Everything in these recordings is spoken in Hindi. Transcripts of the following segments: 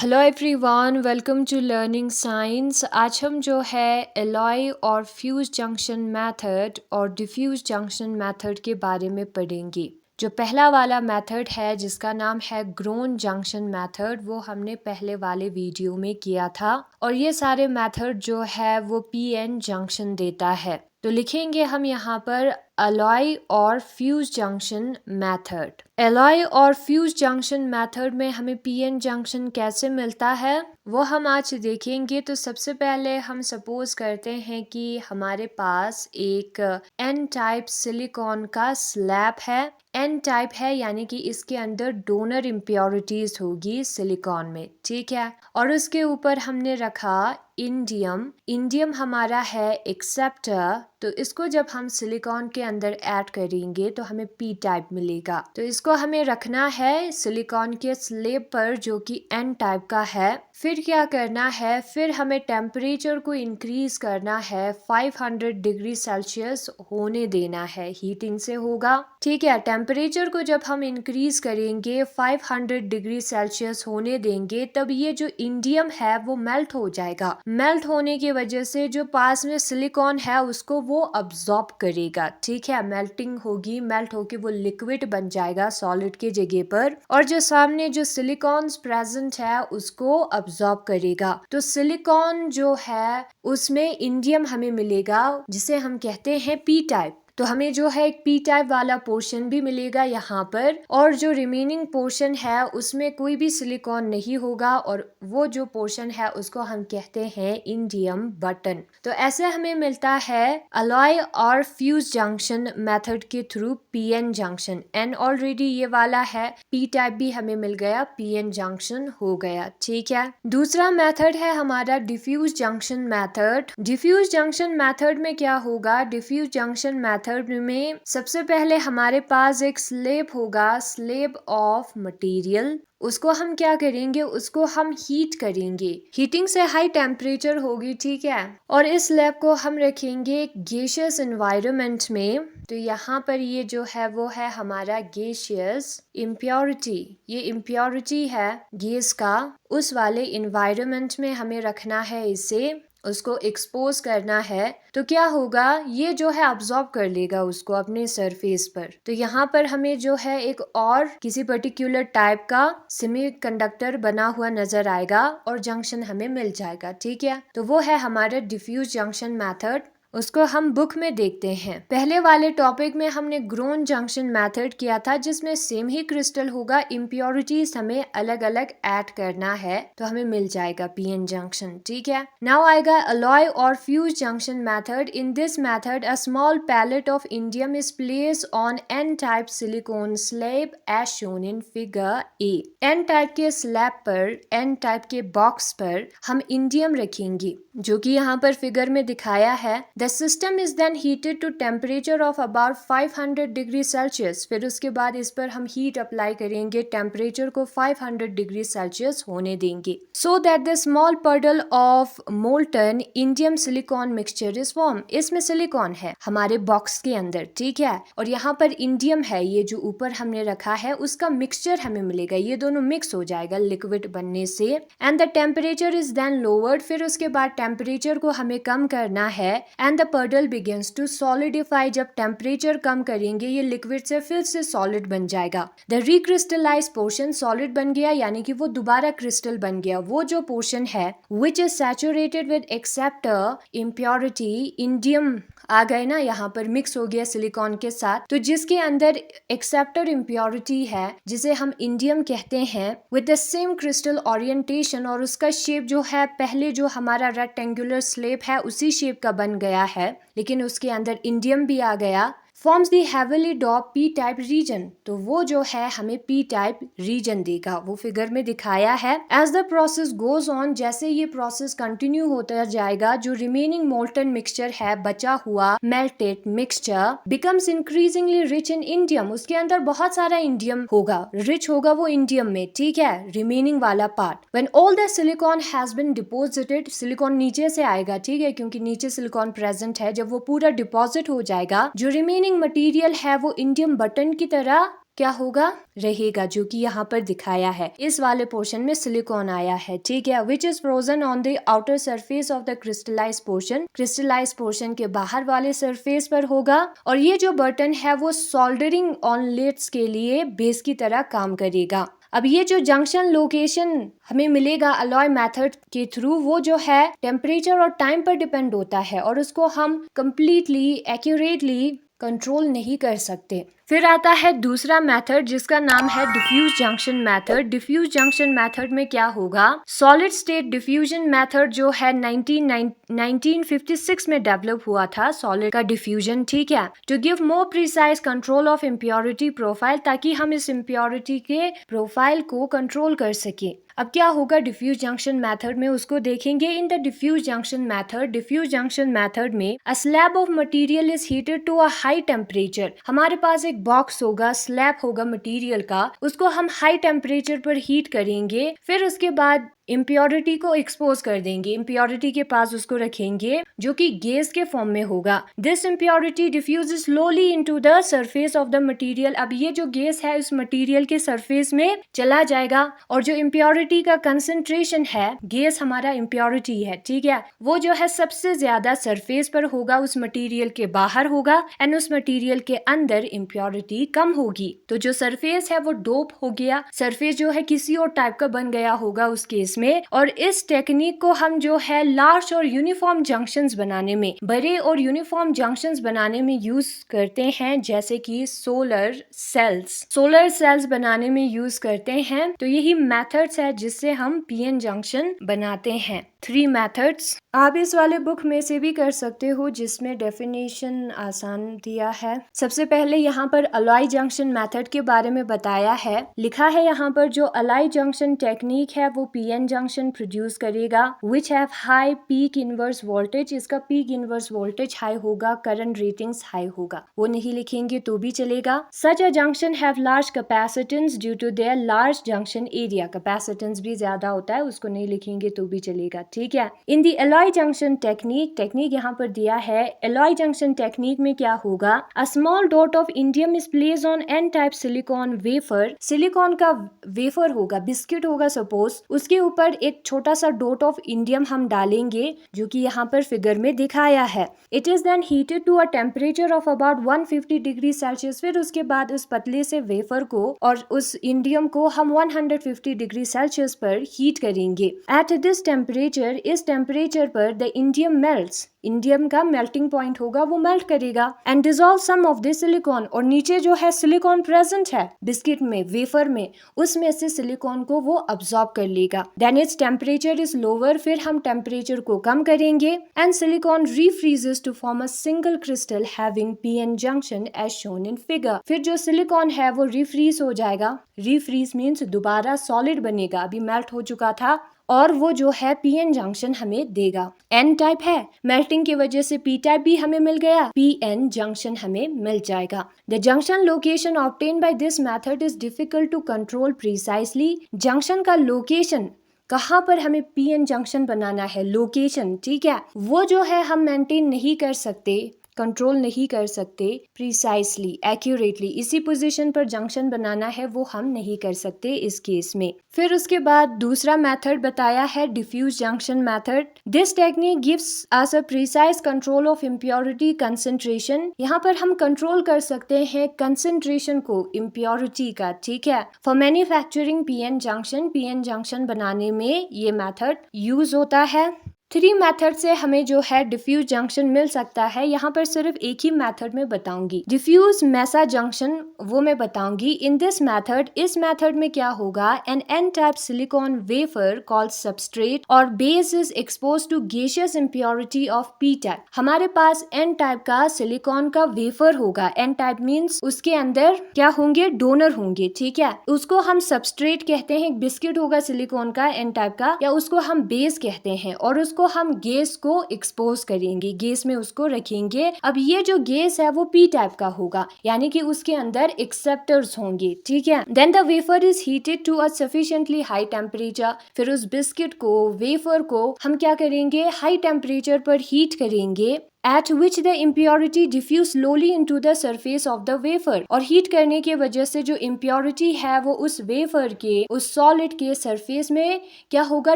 Hello everyone, welcome to learning science. आज हम जो है एलॉय और फ्यूज जंक्शन मेथड और डिफ्यूज जंक्शन मेथड के बारे में पढ़ेंगे। जो पहला वाला मेथड है जिसका नाम है ग्रोन जंक्शन मेथड, वो हमने पहले वाले वीडियो में किया था और ये सारे मेथड जो है वो पीएन जंक्शन देता है। तो लिखेंगे हम यहाँ पर एलॉय और फ्यूज जंक्शन मेथड। एलॉय और फ्यूज जंक्शन मेथड में हमें पीएन जंक्शन कैसे मिलता है वो हम आज देखेंगे। तो सबसे पहले हम सपोज करते हैं कि हमारे पास एक एन टाइप सिलिकॉन का स्लैब है। एन टाइप है यानी कि इसके अंदर डोनर इम्प्योरिटीज होगी सिलिकॉन में, ठीक है। और उसके ऊपर हमने रखा इंडियम। इंडियम हमारा है एक्सेप्टर। तो इसको जब हम सिलिकॉन के अंदर ऐड करेंगे तो हमें पी टाइप मिलेगा। तो इसको हमें रखना है सिलिकॉन के स्लैब पर जो कि एन टाइप का है। फिर क्या करना है, फिर हमें टेम्परेचर को इंक्रीज करना है, 500 डिग्री सेल्सियस होने देना है, हीटिंग से होगा, ठीक है। टेम्परेचर को जब हम इंक्रीज करेंगे 500 डिग्री सेल्सियस होने देंगे तब ये जो इंडियम है वो मेल्ट हो जाएगा। मेल्ट होने की वजह से जो पास में सिलिकॉन है उसको वो अब्सॉर्ब करेगा, ठीक है। मेल्टिंग होगी, मेल्ट होके वो लिक्विड बन जाएगा सॉलिड के जगह पर, और जो सामने जो सिलिकॉन प्रेजेंट है उसको अब्सॉर्ब करेगा। तो सिलिकॉन जो है उसमें इंडियम हमें मिलेगा जिसे हम कहते हैं पी टाइप। तो हमें जो है एक पी टाइप वाला पोर्शन भी मिलेगा यहाँ पर, और जो रिमेनिंग पोर्शन है उसमें कोई भी सिलिकॉन नहीं होगा और वो जो पोर्शन है उसको हम कहते हैं इंडियम बटन। तो ऐसे हमें मिलता है अलॉय और फ्यूज जंक्शन मेथड के थ्रू पीएन जंक्शन। एन ऑलरेडी ये वाला है, पी टाइप भी हमें मिल गया, पीएन जंक्शन हो गया, ठीक है। दूसरा मेथड है हमारा diffuse junction method. Diffuse junction method में क्या होगा, डिफ्यूज जंक्शन मेथड में सबसे पहले हमारे पास एक स्लैब होगा, स्लैब ऑफ मटेरियल। उसको हम क्या करेंगे, उसको हम हीट करेंगे, हीटिंग से हाई टेम्परेचर होगी, ठीक है। और इस स्लैब को हम रखेंगे गैसियस एनवायरनमेंट में। तो यहाँ पर ये जो है वो है हमारा गैसियस इम्प्योरिटी, ये इम्प्योरिटी है गैस का, उस वाले इन्वायरमेंट में हमें रखना है इसे, उसको एक्सपोज करना है। तो क्या होगा, ये जो है अब्सॉर्ब कर लेगा उसको अपने सरफेस पर। तो यहाँ पर हमें जो है एक और किसी पर्टिकुलर टाइप का सेमीकंडक्टर बना हुआ नजर आएगा और जंक्शन हमें मिल जाएगा, ठीक है। तो वो है हमारा डिफ्यूज जंक्शन मेथड, उसको हम बुक में देखते हैं। पहले वाले टॉपिक में हमने ग्रोन जंक्शन मेथड किया था जिसमें सेम ही क्रिस्टल होगा, इम्प्योरिटीज हमें अलग अलग ऐड करना है तो हमें मिल जाएगा पीएन जंक्शन, ठीक है। नाउ आएगा अलॉय और fuse junction method. In this method a small pellet of indium is placed on N type silicon slab as shown in figure A. N type के स्लैब पर, एन टाइप के बॉक्स पर हम इंडियम रखेंगे जो कि यहाँ पर फिगर में दिखाया है। The system is then heated to temperature of about 500 degree Celsius. फिर उसके बाद इस पर हम हीट अप्लाई करेंगे, टेम्परेचर को 500 डिग्री सेल्सियस होने देंगे, so that the small puddle of molten indium silicon mixture is formed। इसमें सिलिकॉन है हमारे बॉक्स के अंदर, ठीक है, और यहाँ पर इंडियम है, ये जो ऊपर हमने रखा है उसका मिक्सचर हमें मिलेगा, ये दोनों मिक्स हो जाएगा लिक्विड बनने से। And the temperature is then lowered. फिर उसके बाद टेम्परेचर को हमें कम करना है and the puddle begins to solidify. जब टेम्परेचर कम करेंगे ये लिक्विड से फिर से सॉलिड बन जाएगा। द रिक्रिस्टलाइज पोर्शन सॉलिड बन गया यानी कि वो दोबारा क्रिस्टल बन गया। वो जो पोर्शन है which is saturated with acceptor impurity, indium आ गए ना, यहाँ पर मिक्स हो गया सिलिकॉन के साथ, तो जिसके अंदर एक्सेप्टर इम्प्योरिटी है जिसे हम इंडियम कहते हैं, with the same crystal orientation, और उसका शेप जो है पहले जो हमारा रेक्टेंगुलर स्लैब है उसी शेप का बन गया है, लेकिन उसके अंदर इंडियम भी आ गया। फॉर्म्स दी हेविली डॉप पी टाइप रीजन। तो वो जो है हमें पी टाइप रीजन देगा, वो फिगर में दिखाया है। As the process goes on, जैसे ये प्रोसेस कंटिन्यू होता जाएगा, जो रिमेनिंग मोल्टन मिक्सचर है, बचा हुआ melted mixture, becomes increasingly rich in indium. उसके अंदर बहुत सारा इंडियम होगा, रिच होगा वो इंडियम में, ठीक है, रिमेनिंग वाला part. When all the silicon has been deposited, silicon नीचे से आएगा, ठीक है, क्योंकि नीचे सिलिकॉन प्रेजेंट है। जब वो पूरा डिपॉजिट हो जाएगा, जो रिमेनिंग मटेरियल है वो इंडियम बटन की तरह क्या होगा, रहेगा, जो कि यहाँ पर दिखाया है। इस वाले पोर्शन में सिलिकॉन आया है, ठीक है। Which is frozen on the outer surface of the crystallize portion, crystallize portion के बाहर वाले सरफेस पर होगा। और ये जो बटन है वो सोल्डरिंग ऑनलेट्स के लिए बेस की तरह काम करेगा। अब ये जो जंक्शन लोकेशन हमें मिलेगा अलॉय मेथड के थ्रू, वो जो है टेम्परेचर और टाइम पर डिपेंड होता है और उसको हम कंप्लीटली एक्यूरेटली कंट्रोल नहीं कर सकते। फिर आता है दूसरा मेथड जिसका नाम है diffuse junction method. Diffuse junction method में क्या होगा, सॉलिड स्टेट डिफ्यूजन मेथड जो है 1956 में डेवलप हुआ था, सॉलिड का डिफ्यूजन, ठीक है, to give more precise control of impurity profile, ताकि हम इस इम्प्योरिटी के प्रोफाइल को कंट्रोल कर सके। अब क्या होगा डिफ्यूज जंक्शन मेथड में, उसको देखेंगे। In the diffuse junction method में a slab of material is heated to a high temperature. हमारे पास एक बॉक्स होगा, स्लैब होगा मटेरियल का, उसको हम हाई टेम्परेचर पर हीट करेंगे, फिर उसके बाद इम्प्योरिटी को एक्सपोज कर देंगे, इम्प्योरिटी के पास उसको रखेंगे जो कि गैस के फॉर्म में होगा। This impurity diffuses slowly into the surface of the material. अब ये जो गैस है उस मटेरियल के सरफेस में चला जाएगा और जो इम्प्योरिटी का कंसंट्रेशन है, गैस हमारा इम्प्योरिटी है, ठीक है, वो जो है सबसे ज्यादा सरफेस पर होगा, उस मटेरियल के बाहर होगा, एंड उस मटेरियल के अंदर इम्प्योरिटी कम होगी। तो जो सरफेस है वो डोप हो गया, सरफेस जो है किसी और टाइप का बन गया होगा उस केस में। और इस टेक्निक को हम जो है लार्ज और यूनिफॉर्म जंक्शंस बनाने में, बड़े और यूनिफॉर्म जंक्शंस बनाने में यूज करते हैं, जैसे कि सोलर सेल्स बनाने में यूज करते हैं। तो यही मेथड्स है जिससे हम पीएन जंक्शन बनाते हैं। 3 मेथड्स आप इस वाले बुक में से भी कर सकते हो जिसमें डेफिनेशन आसान दिया है। सबसे पहले यहाँ पर अलॉय जंक्शन मेथड के बारे में बताया है, लिखा है यहाँ पर जो अलॉय जंक्शन टेक्निक है वो पीएन जंक्शन प्रोड्यूस करेगा which have high peak inverse voltage. इसका पीक इनवर्स वोल्टेज हाई होगा, करंट रेटिंग्स हाई होगा, वो नहीं लिखेंगे तो भी चलेगा। Such a junction have large capacitance due to their large junction area, capacitance भी ज्यादा होता है, उसको नहीं लिखेंगे तो भी चलेगा, ठीक है। इन दी एलॉय जंक्शन टेक्निक यहाँ पर दिया है। एलॉय जंक्शन टेक्निक में क्या होगा, a small dot of indium is placed on N type silicon wafer. Silicon का वेफर होगा, बिस्किट होगा सपोज, उसके ऊपर एक छोटा सा डॉट ऑफ इंडियम हम डालेंगे जो कि यहाँ पर फिगर में दिखाया है। It is then heated to a temperature of about 150 degree Celsius. फिर उसके बाद उस पतले से वेफर को और उस इंडियम को हम 150 डिग्री सेल्सियस पर हीट करेंगे। एट दिस टेम्परेचर, इस टेम्परेचर पर द इंडियम मेल्ट्स, इंडियम का मेल्टिंग पॉइंट होगा, वो मेल्ट करेगा and dissolve some of the silicon. और नीचे जो है सिलिकॉन प्रेजेंट है बिस्किट में, वेफर में, उसमें से सिलिकॉन को वो अब्सॉर्ब कर लेगा। Then its temperature is lower, फिर हम टेम्परेचर को कम करेंगे and silicon refreezes to form a single crystal having PN junction as shown in figure. फिर जो सिलिकॉन है वो रीफ्रीज हो जाएगा, रीफ्रीज मीन्स दोबारा सॉलिड बनेगा, अभी मेल्ट हो चुका था, और वो जो है पीएन जंक्शन हमें देगा। एन टाइप है, मेल्टिंग की वजह से पी टाइप भी हमें मिल गया, पीएन जंक्शन हमें मिल जाएगा। The junction location obtain by this method is difficult to control precisely. Junction का लोकेशन, कहाँ पर हमें पीएन जंक्शन बनाना है, लोकेशन, ठीक है, वो जो है हम मेंटेन नहीं कर सकते, कंट्रोल नहीं कर सकते प्रिसाइसली, एक्यूरेटली। इसी पोजीशन पर जंक्शन बनाना है वो हम नहीं कर सकते इस केस में। फिर उसके बाद दूसरा मेथड बताया है diffuse junction method. This technique gives us a precise control of impurity concentration. यहाँ पर हम कंट्रोल कर सकते हैं कंसंट्रेशन को इम्प्योरिटी का, ठीक है। फॉर मैन्युफैक्चरिंग पीएन जंक्शन बनाने में ये मेथड यूज होता है। 3 मेथड से हमें जो है डिफ्यूज जंक्शन मिल सकता है। यहाँ पर सिर्फ एक ही मेथड में बताऊंगी, डिफ्यूज मेसा जंक्शन वो मैं बताऊंगी। इन दिस मेथड, इस मेथड में क्या होगा, n type silicon wafer called substrate और base is expose to gaseous impurity of p type. हमारे पास एन टाइप का सिलिकॉन का वेफर होगा, एन टाइप मीन्स उसके अंदर क्या होंगे, डोनर होंगे, ठीक है, उसको हम सबस्ट्रेट कहते हैं। बिस्किट होगा सिलिकॉन का एन टाइप का, या उसको हम बेस कहते हैं, और उसको हम गैस को एक्सपोज करेंगे, गैस में उसको रखेंगे। अब ये जो गैस है वो पी टाइप का होगा, यानी कि उसके अंदर एक्सेप्टर्स होंगे, ठीक है। Then the wafer is heated to a sufficiently high temperature. फिर उस बिस्किट को, वेफर को हम क्या करेंगे, हाई टेम्परेचर पर हीट करेंगे at which the impurity diffuse slowly into the surface of the wafer। और हीट करने की वजह से जो impurity है वो उस वेफर के, उस सॉलिड के सरफेस में क्या होगा,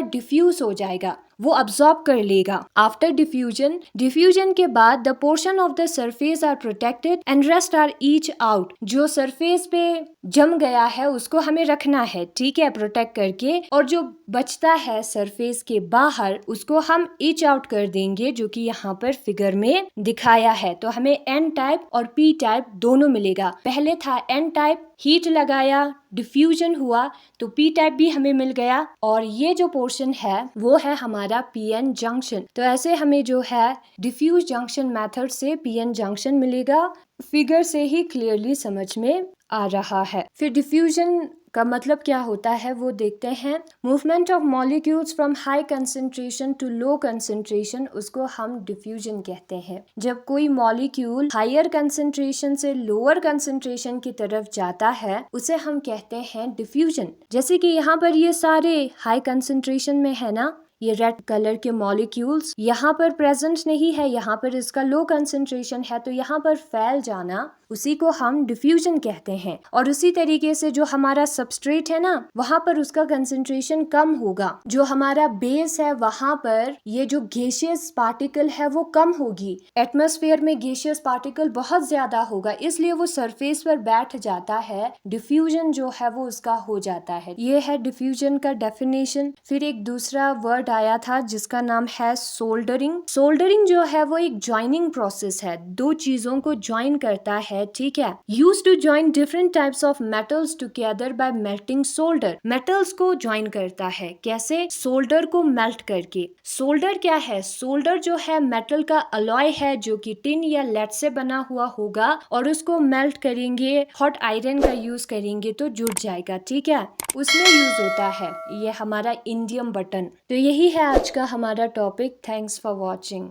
डिफ्यूज हो जाएगा, वो अब्सॉर्ब कर लेगा। आफ्टर डिफ्यूजन, डिफ्यूजन के बाद the portion of the surface are protected and rest are each out. जो सरफेस पे जम गया है उसको हमें रखना है, ठीक है, प्रोटेक्ट करके, और जो बचता है सरफेस के बाहर उसको हम ईच आउट कर देंगे, जो कि यहाँ पर फिगर में दिखाया है। तो हमें एन टाइप और पी टाइप दोनों मिलेगा। पहले था एन टाइप, हीट लगाया, डिफ्यूजन हुआ, तो पी टाइप भी हमें मिल गया, और ये जो पोर्शन है वो है हमारा पीएन जंक्शन। तो ऐसे हमें जो है डिफ्यूज जंक्शन मेथड से पीएन जंक्शन मिलेगा। फिगर से ही क्लियरली समझ में आ रहा है। फिर डिफ्यूजन का मतलब क्या होता है वो देखते हैं। Movement of molecules from high concentration to low concentration, उसको हम डिफ्यूजन कहते हैं। जब कोई मॉलिक्यूल हायर कंसंट्रेशन से लोअर कंसंट्रेशन की तरफ जाता है उसे हम कहते हैं डिफ्यूजन। जैसे कि यहाँ पर ये सारे हाई कंसंट्रेशन में है ना, ये रेड कलर के मॉलिक्यूल्स यहाँ पर प्रेजेंट नहीं है, यहाँ पर इसका लो कंसंट्रेशन है, तो यहाँ पर फैल जाना उसी को हम डिफ्यूजन कहते हैं। और उसी तरीके से जो हमारा सबस्ट्रेट है ना, वहां पर उसका कंसंट्रेशन कम होगा, जो हमारा बेस है वहां पर ये जो गैसियस पार्टिकल है वो कम होगी। एटमॉस्फेयर में गैसियस पार्टिकल बहुत ज्यादा होगा, इसलिए वो सरफेस पर बैठ जाता है, डिफ्यूजन जो है वो उसका हो जाता है। ये है डिफ्यूजन का डेफिनेशन। फिर एक दूसरा वर्ड आया था जिसका नाम है सोल्डरिंग। सोल्डरिंग जो है वो एक ज्वाइनिंग प्रोसेस है, दो चीजों को ज्वाइन करता है, ठीक है। Use to join different types of metals together by melting solder. Metals को ज्वाइन करता है कैसे, सोल्डर को मेल्ट करके। सोल्डर क्या है, सोल्डर जो है मेटल का अलॉय है जो कि टिन या लेड से बना हुआ होगा, और उसको मेल्ट करेंगे, हॉट आयरन का यूज करेंगे तो जुड़ जाएगा, ठीक है, उसमें यूज होता है ये हमारा इंडियम बटन। तो यही है आज का हमारा टॉपिक। Thanks for watching.